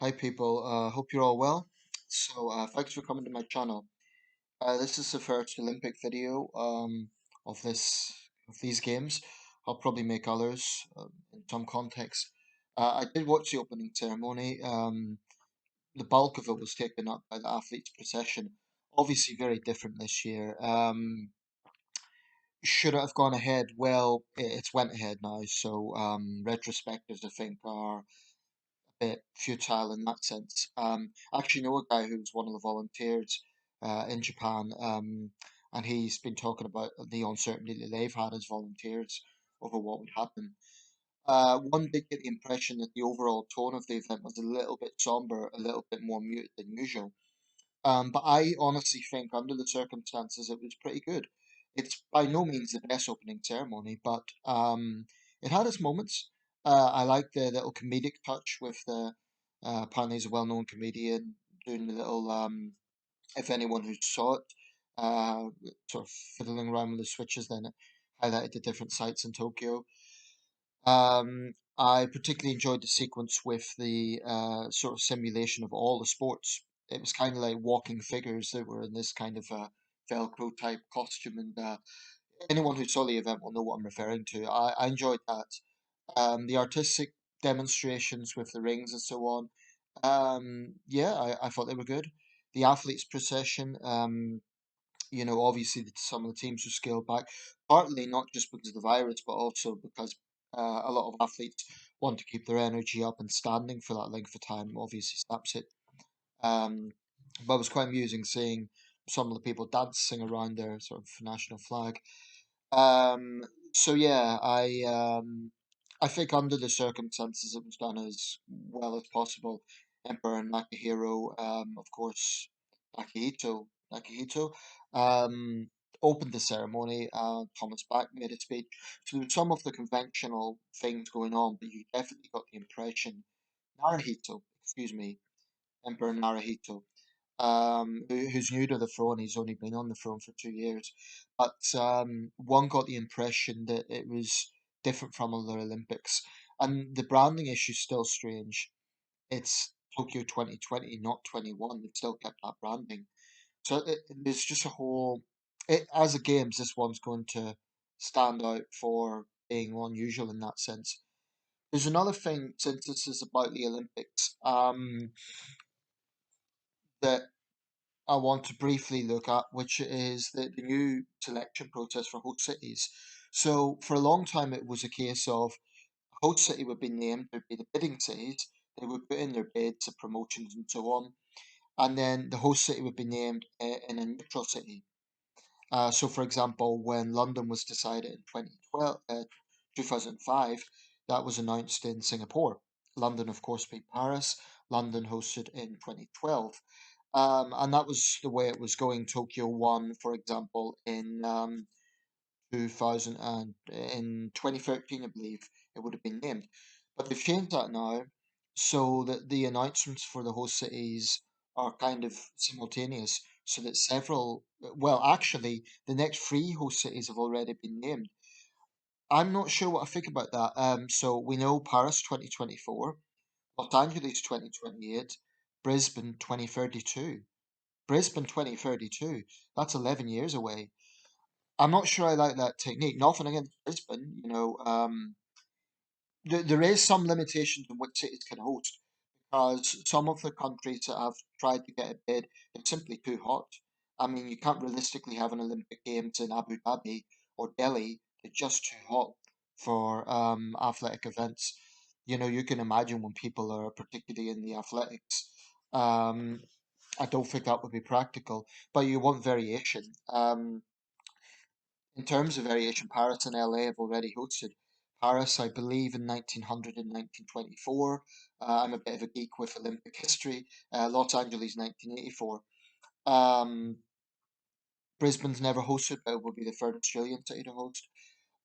Hi people, hope you're all well. Thanks for coming to my channel. This is the first Olympic video of these games. I'll probably make others in some context. I did watch the opening ceremony. The bulk of it was taken up by the athletes' procession. Obviously, very different this year. Should it have gone ahead? Well, it's went ahead now. Retrospectives, I think, are bit futile in that sense. I actually know a guy who's one of the volunteers in Japan, and he's been talking about the uncertainty that they've had as volunteers over what would happen. One did get the impression that the overall tone of the event was a little bit somber, a little bit more muted than usual. But I honestly think, under the circumstances, it was pretty good. It's by no means the best opening ceremony, but it had its moments. I like the little comedic touch with apparently he's a well-known comedian doing the little, if anyone who saw it, uh, sort of fiddling around with the switches, then it highlighted the different sites in Tokyo. I particularly enjoyed the sequence with the sort of simulation of all the sports. It was kind of like walking figures that were in this kind of Velcro type costume, and anyone who saw the event will know what I'm referring to. I enjoyed that. The artistic demonstrations with the rings and so on. Yeah, I thought they were good. The athletes' procession. Obviously some of the teams were scaled back, partly not just because of the virus, but also because a lot of athletes want to keep their energy up and standing for that length of time. Obviously, saps it. Um, but it was quite amusing seeing some of the people dancing around their sort of national flag. Um, so yeah, I think under the circumstances it was done as well as possible. Emperor Nakahiro, of course, Nakahito, um, opened the ceremony. Thomas Bach made a speech. So there were some of the conventional things going on, but you definitely got the impression Naruhito, excuse me, Emperor Naruhito, who's new to the throne. He's only been on the throne for 2 years, but one got the impression that it was different from other Olympics, and the branding issue is still strange. It's Tokyo 2020, not 21. They've still kept that branding, so there's just a whole. As a games, this one's going to stand out for being unusual in that sense. There's another thing, since this is about the Olympics, that I want to briefly look at, which is the new selection process for host cities. So, for a long time, it was a case of a host city would be named, there'd be the bidding cities, they would put in their bids, the promotions, and so on, and then the host city would be named in a neutral city. So, for example, when London was decided in 2005, that was announced in Singapore. London, of course, beat Paris. London hosted in 2012. And that was the way it was going. Tokyo won, for example, in 2000 and in 2013, I believe it would have been named. But they've changed that now so that the announcements for the host cities are kind of simultaneous, so that well, actually, the next three host cities have already been named. I'm not sure what I think about that. So we know Paris 2024, Los Angeles 2028, Brisbane 2032. Brisbane 2032. That's 11 years away. I'm not sure I like that technique. Nothing against Brisbane, there is some limitations on which cities can host because some of the countries that have tried to get a bid, it's simply too hot. I mean, you can't realistically have an Olympic Games in Abu Dhabi or Delhi. They're just too hot for athletic events. You can imagine when people are particularly in the athletics. Um, I don't think that would be practical, but you want variation. In terms of variation, Paris and LA have already hosted. Paris, I believe, in 1900 and 1924. I'm a bit of a geek with Olympic history. Los Angeles, 1984. Um, Brisbane's never hosted, but it will be the third Australian city to host.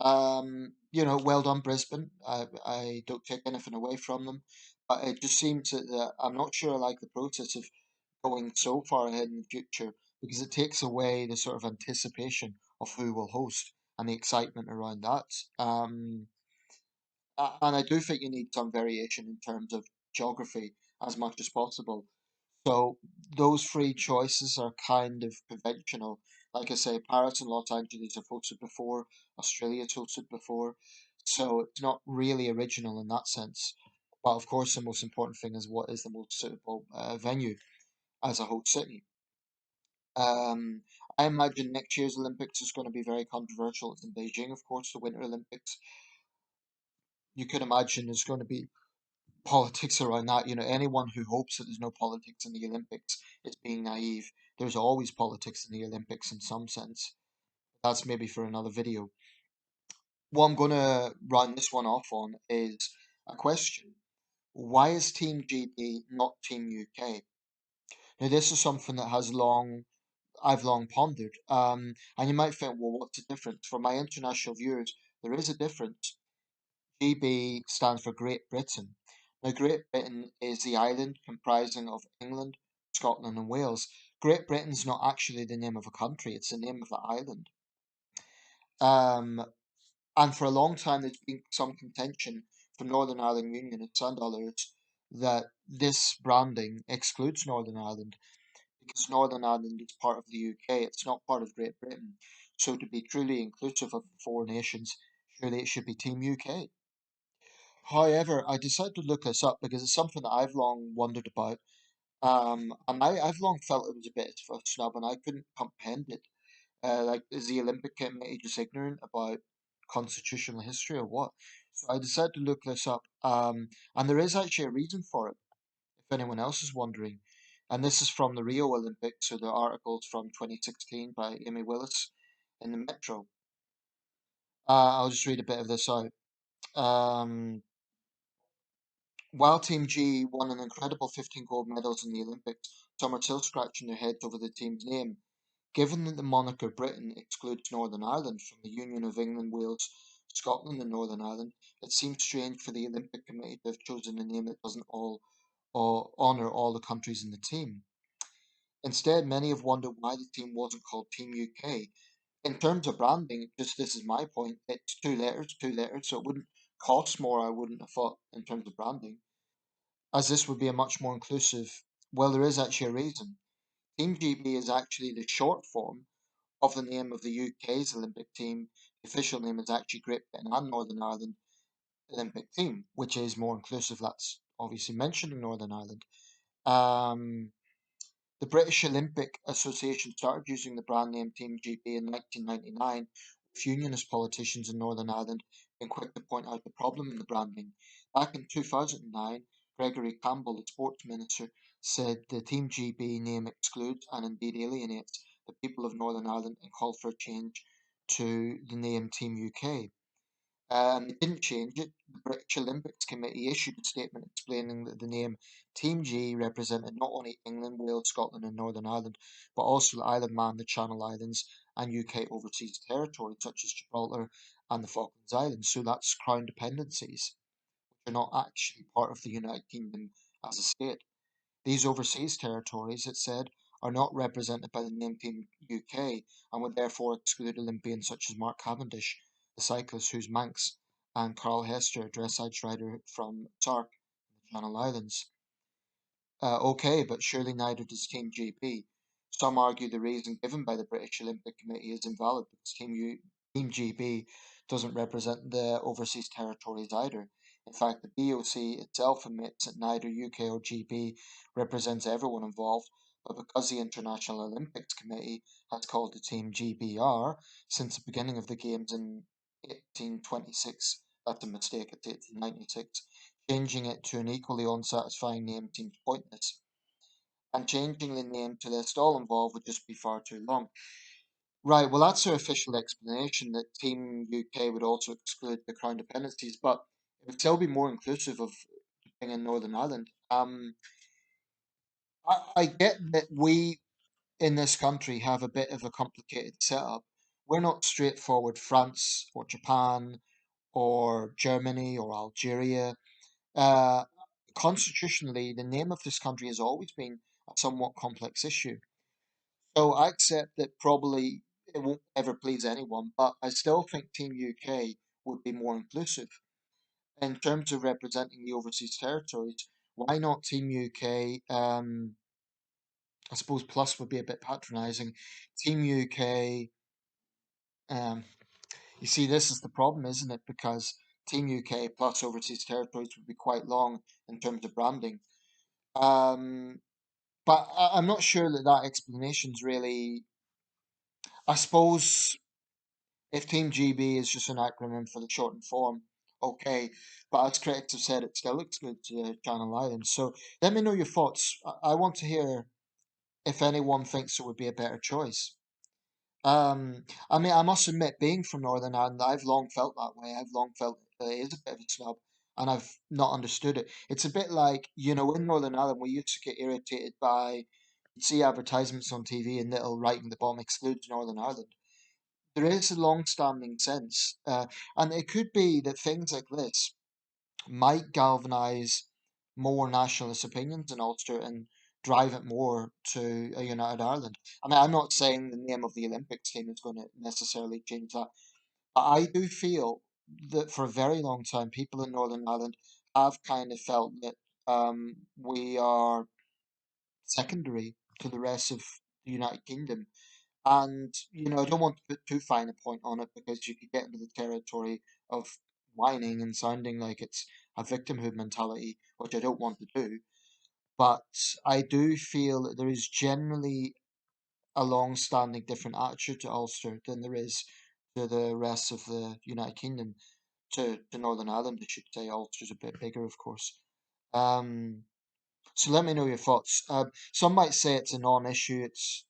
Well done, Brisbane. I don't take anything away from them, but it just seems that I'm not sure I like the process of going so far ahead in the future because it takes away the sort of anticipation of who will host and the excitement around that. And I do think you need some variation in terms of geography. as much as possible. So those free choices are kind of conventional. Like I say, Paris and Los Angeles have hosted before, Australia's hosted before, so it's not really original in that sense. But of course, the most important thing is what is the most suitable venue as a host city. Um, I imagine next year's Olympics is going to be very controversial. It's in Beijing, of course, the Winter Olympics. You could imagine there's going to be politics around that. Anyone who hopes that there's no politics in the Olympics is being naive. There's always politics in the Olympics in some sense. That's maybe for another video. What I'm going to run this one off on is a question. Why is Team GB not Team UK? Now, this is something that I've long pondered. And you might think, well, what's the difference? For my international viewers, there is a difference. GB stands for Great Britain. Now, Great Britain is the island comprising of England, Scotland, and Wales. Great Britain's not actually the name of a country, it's the name of the island. Um, and for a long time, there's been some contention from Northern Ireland Unionists and others that this branding excludes Northern Ireland because Northern Ireland is part of the UK, it's not part of Great Britain. So, to be truly inclusive of the four nations, surely it should be Team UK. However, I decided to look this up because it's something that I've long wondered about. And I've long felt it was a bit of a snub and I couldn't comprehend it. Like, is the Olympic Committee just ignorant about constitutional history or what? So I decided to look this up. And there is actually a reason for it, if anyone else is wondering. And this is from the Rio Olympics, so the articles from 2016 by Amy Willis in the Metro. I'll just read a bit of this out. Um, While Team G won an incredible 15 gold medals in the Olympics, some are still scratching their heads over the team's name. Given that the moniker Britain excludes Northern Ireland from the Union of England, Wales, Scotland, and Northern Ireland, it seems strange for the Olympic Committee to have chosen a name that doesn't honour all the countries in the team. Instead, many have wondered why the team wasn't called Team UK. In terms of branding, just this is my point, it's two letters, so it wouldn't cost more, I wouldn't have thought, in terms of branding as this would be a much more inclusive. Well, there is actually a reason. Team GB is actually the short form of the name of the UK's Olympic team. The official name is actually Great Britain and Northern Ireland Olympic team, which is more inclusive. That's obviously mentioning Northern Ireland. Um, the British Olympic Association started using the brand name Team GB in 1999, with unionist politicians in Northern Ireland being quick to point out the problem in the branding. Back in 2009, Gregory Campbell, the sports minister, said the Team GB name excludes and indeed alienates the people of Northern Ireland and called for a change to the name Team UK. And they didn't change it. The British Olympics Committee issued a statement explaining that the name Team G represented not only England, Wales, Scotland, and Northern Ireland, but also the Isle of Man, the Channel Islands, and UK overseas territories such as Gibraltar and the Falklands Islands. So that's crown dependencies, which are not actually part of the United Kingdom as a state. These overseas territories, it said, are not represented by the name Team UK and would therefore exclude Olympians such as Mark Cavendish, the cyclist whose Manx, and Carl Hester, a dressage rider from Sark, the Channel Islands. Okay, but surely neither does Team GB. Some argue the reason given by the British Olympic Committee is invalid because Team GB doesn't represent the overseas territories either. In fact, the BOC itself admits that neither UK or GB represents everyone involved, but because the International Olympics Committee has called the team GBR since the beginning of the Games in 1826, that's a mistake, it's 1896. Changing it to an equally unsatisfying name seems pointless, and changing the name to list all involved would just be far too long. Right, well, that's their official explanation that Team UK would also exclude the Crown dependencies, but it would still be more inclusive of being in Northern Ireland. I get that we in this country have a bit of a complicated setup. We're not straightforward France or Japan or Germany or Algeria. Uh, Constitutionally, the name of this country has always been a somewhat complex issue. So I accept that probably it won't ever please anyone, but I still think Team UK would be more inclusive in terms of representing the overseas territories. Why not Team UK? I suppose plus would be a bit patronising. Team UK. Um, you see, this is the problem, isn't it? Because Team UK plus overseas territories would be quite long in terms of branding. Um, but I'm not sure that that explanation's really. I suppose if Team GB is just an acronym for the shortened form, okay. But as critics have said, it still looks good to Channel Islands. So let me know your thoughts. I want to hear if anyone thinks it would be a better choice. I mean, I must admit, being from Northern Ireland, I've long felt that way. I've long felt that it is a bit of a snub, and I've not understood it. It's a bit like, in Northern Ireland, we used to get irritated by you'd see advertisements on TV and little writing the bottom excludes Northern Ireland. There is a long-standing sense, and it could be that things like this might galvanise more nationalist opinions in Ulster and drive it more to a united Ireland. I mean, I'm not saying the name of the Olympics team is going to necessarily change that, but I do feel that for a very long time, people in Northern Ireland have kind of felt that we are secondary to the rest of the United Kingdom. And, I don't want to put too fine a point on it because you could get into the territory of whining and sounding like it's a victimhood mentality, which I don't want to do. But I do feel that there is generally a long-standing different attitude to Ulster than there is to the rest of the United Kingdom, to Northern Ireland, I should say. Ulster's a bit bigger, of course. Um, so let me know your thoughts. Some might say it's a non-issue, it's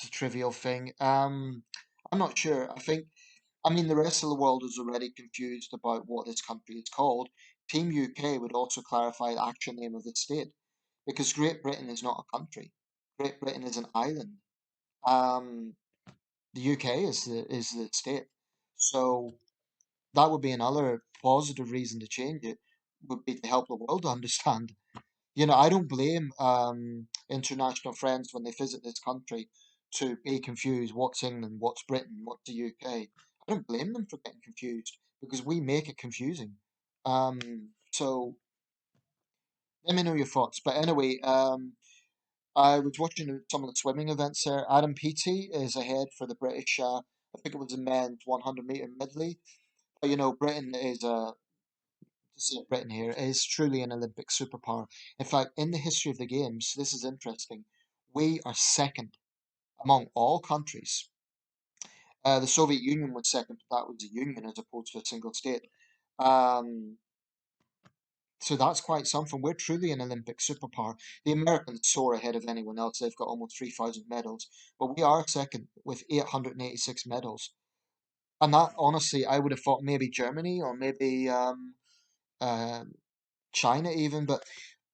a trivial thing. I'm not sure. I mean, the rest of the world is already confused about what this country is called. Team UK would also clarify the actual name of the state, because Great Britain is not a country. Great Britain is an island. Um, the UK is the state. So that would be another positive reason to change it, would be to help the world understand. I don't blame international friends when they visit this country to be confused what's England, what's Britain, what's the UK. I don't blame them for getting confused because we make it confusing. So let me know your thoughts. But anyway, I was watching some of the swimming events there. Adam Peaty is ahead for the British. I think it was the men's 100-meter medley. But Britain is Britain here is truly an Olympic superpower. In fact, in the history of the Games, this is interesting. We are second among all countries. The Soviet Union was second, but that was a union as opposed to a single state. Um, so that's quite something. We're truly an Olympic superpower. The Americans soar ahead of anyone else. They've got almost 3,000 medals, but we are second with 886 medals. And that, honestly, I would have thought maybe Germany or maybe uh, China even, but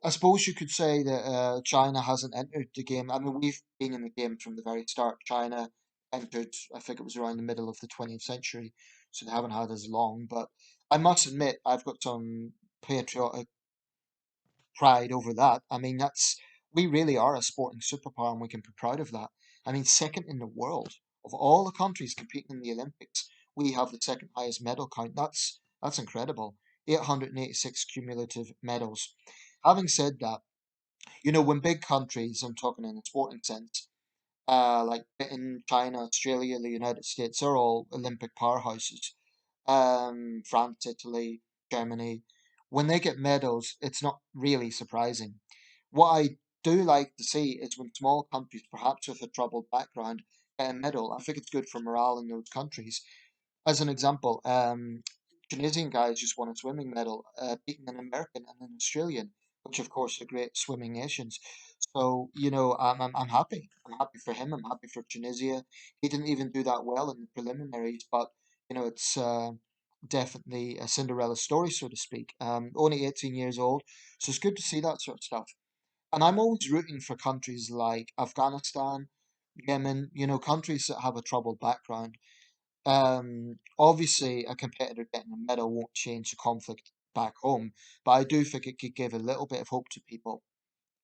I suppose you could say that China hasn't entered the game. I mean, we've been in the game from the very start. China entered, I think it was around the middle of the 20th century, so they haven't had as long. But I must admit, I've got some patriotic pride over that. I mean, we really are a sporting superpower, and we can be proud of that. I mean, second in the world of all the countries competing in the Olympics, we have the second highest medal count. That's incredible. 886 cumulative medals. Having said that, when big countries, I'm talking in a sporting sense, like Britain, China, Australia, the United States, are all Olympic powerhouses. France, Italy, Germany, when they get medals, it's not really surprising. What I do like to see is when small countries, perhaps with a troubled background, get a medal. I think it's good for morale in those countries. As an example, Tunisian guys just won a swimming medal, beating an American and an Australian, which of course are great swimming nations. So, I'm happy. I'm happy for him. I'm happy for Tunisia. He didn't even do that well in the preliminaries, but it's definitely a Cinderella story, so to speak. Only 18 years old, so it's good to see that sort of stuff. And I'm always rooting for countries like Afghanistan, Yemen, countries that have a troubled background. Obviously, a competitor getting a medal won't change the conflict back home, but I do think it could give a little bit of hope to people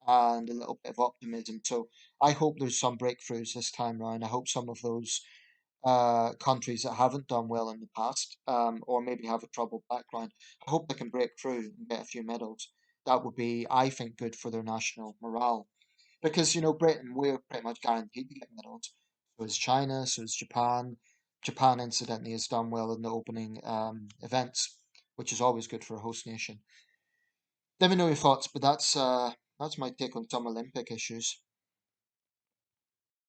and a little bit of optimism. So I hope there's some breakthroughs this time round. I hope some of those countries that haven't done well in the past, or maybe have a troubled background, I hope they can break through and get a few medals. that would be, I think, good for their national morale. Because, Britain, we're pretty much guaranteed to get medals. So is China, so is Japan. Japan, incidentally, has done well in the opening events, which is always good for a host nation. Let me know your thoughts, but that's my take on some Olympic issues.